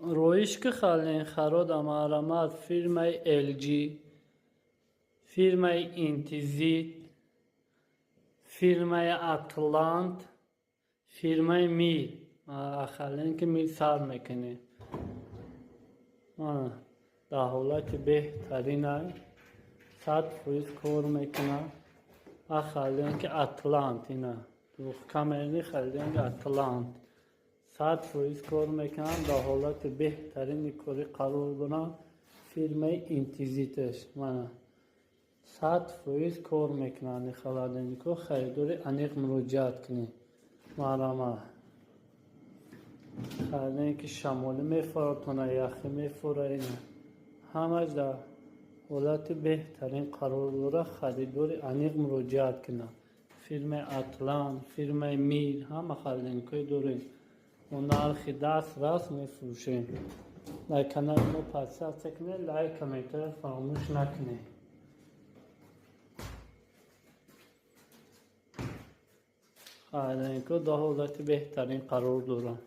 رویش که خالین خراد امارامات firmای LG firmای Intisit firmای Atlant firmای میر خالین که میر سر میکنه در حالت بهترین های 100% کار میکنه خالین که Atlant اینا تو کامرنی خالین که Atlant 100% کار میکنن در حالت بهترین کاری قرار دارن firmای اینتیزیتش 100% کار میکنن خالین که خریداری انیق مراجعت کنی خالین که شمالی میفوره تونه یخی میفوره اینا همش در حالت بهترین قرار داره خریداری انیق مراجعت کنن firmای اتلانت firmای میر همه خالین که داریم و نرخ دست میفروشیم در کانال ما پادکست کنید لایک کامنت فراموش نکنید خالین که در حالت بهترین قرار دارن